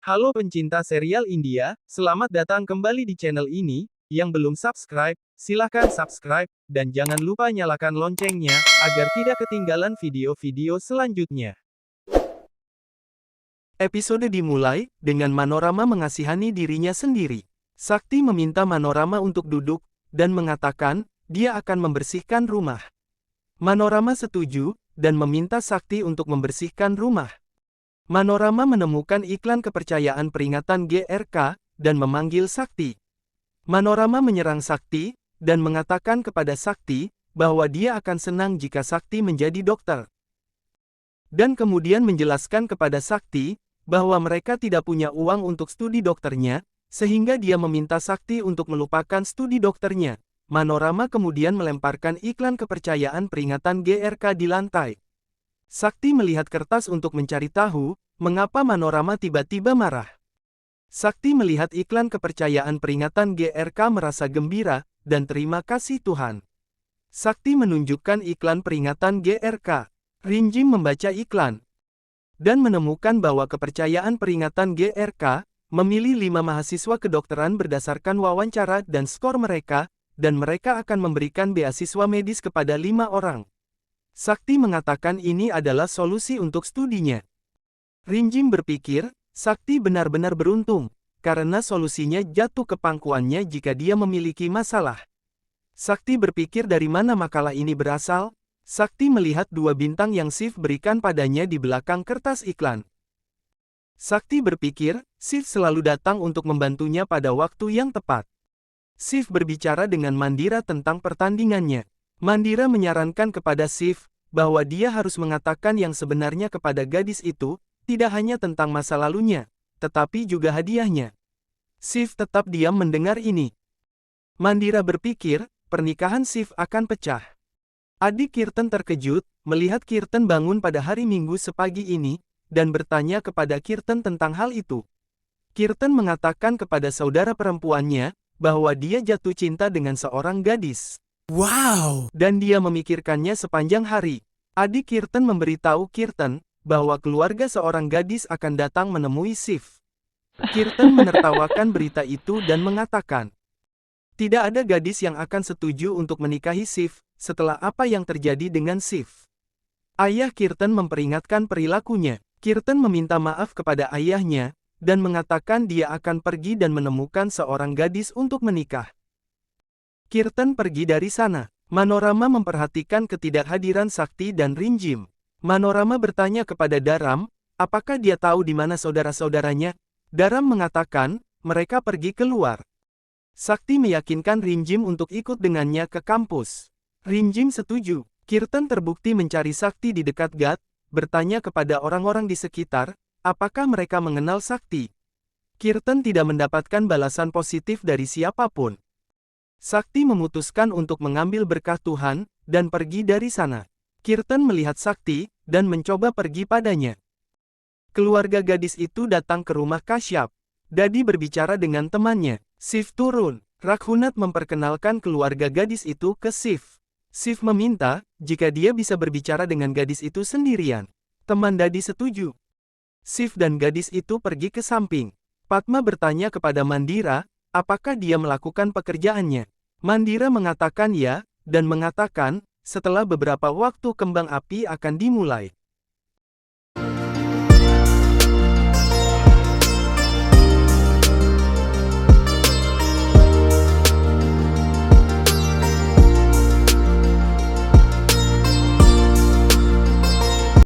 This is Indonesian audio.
Halo pencinta serial India, selamat datang kembali di channel ini. Yang belum subscribe, silahkan subscribe, dan jangan lupa nyalakan loncengnya, agar tidak ketinggalan video-video selanjutnya. Episode dimulai, dengan Manorama mengasihani dirinya sendiri. Sakti meminta Manorama untuk duduk, dan mengatakan, dia akan membersihkan rumah. Manorama setuju, dan meminta Sakti untuk membersihkan rumah. Manorama menemukan iklan kepercayaan peringatan GRK, dan memanggil Sakti. Manorama menyerang Sakti, dan mengatakan kepada Sakti, bahwa dia akan senang jika Sakti menjadi dokter. Dan kemudian menjelaskan kepada Sakti, bahwa mereka tidak punya uang untuk studi dokternya, sehingga dia meminta Sakti untuk melupakan studi dokternya. Manorama kemudian melemparkan iklan kepercayaan peringatan GRK di lantai. Sakti melihat kertas untuk mencari tahu, mengapa Manorama tiba-tiba marah. Sakti melihat iklan kepercayaan peringatan GRK merasa gembira, dan terima kasih Tuhan. Sakti menunjukkan iklan peringatan GRK. Rinjim membaca iklan, dan menemukan bahwa kepercayaan peringatan GRK, memilih 5 mahasiswa kedokteran berdasarkan wawancara dan skor mereka, dan mereka akan memberikan beasiswa medis kepada 5 orang. Sakti mengatakan ini adalah solusi untuk studinya. Rinjim berpikir, Sakti benar-benar beruntung, karena solusinya jatuh ke pangkuannya jika dia memiliki masalah. Sakti berpikir dari mana makalah ini berasal. Sakti melihat 2 bintang yang Shiv berikan padanya di belakang kertas iklan. Sakti berpikir, Shiv selalu datang untuk membantunya pada waktu yang tepat. Shiv berbicara dengan Mandira tentang pertandingannya. Mandira menyarankan kepada Shiv, bahwa dia harus mengatakan yang sebenarnya kepada gadis itu, tidak hanya tentang masa lalunya, tetapi juga hadiahnya. Shiv tetap diam mendengar ini. Mandira berpikir, pernikahan Shiv akan pecah. Adik Kirtan terkejut, melihat Kirtan bangun pada hari Minggu sepagi ini, dan bertanya kepada Kirtan tentang hal itu. Kirtan mengatakan kepada saudara perempuannya, bahwa dia jatuh cinta dengan seorang gadis. Wow! Dan dia memikirkannya sepanjang hari. Adik Kirtan memberitahu Kirtan, bahwa keluarga seorang gadis akan datang menemui Shiv. Kirtan menertawakan berita itu dan mengatakan, tidak ada gadis yang akan setuju untuk menikahi Shiv, setelah apa yang terjadi dengan Shiv. Ayah Kirtan memperingatkan perilakunya. Kirtan meminta maaf kepada ayahnya, dan mengatakan dia akan pergi dan menemukan seorang gadis untuk menikah. Kirtan pergi dari sana. Manorama memperhatikan ketidakhadiran Sakti dan Rinjim. Manorama bertanya kepada Dharam, apakah dia tahu di mana saudara-saudaranya? Dharam mengatakan, mereka pergi keluar. Sakti meyakinkan Rinjim untuk ikut dengannya ke kampus. Rinjim setuju. Kirtan terbukti mencari Sakti di dekat Ghat, bertanya kepada orang-orang di sekitar, apakah mereka mengenal Sakti. Kirtan tidak mendapatkan balasan positif dari siapapun. Sakti memutuskan untuk mengambil berkah Tuhan, dan pergi dari sana. Kirtan melihat Sakti, dan mencoba pergi padanya. Keluarga gadis itu datang ke rumah Kashyap. Dadi berbicara dengan temannya. Shiv turun. Raghunat memperkenalkan keluarga gadis itu ke Shiv. Shiv meminta, jika dia bisa berbicara dengan gadis itu sendirian. Teman Dadi setuju. Shiv dan gadis itu pergi ke samping. Padma bertanya kepada Mandira, apakah dia melakukan pekerjaannya? Mandira mengatakan ya, dan mengatakan, setelah beberapa waktu kembang api akan dimulai.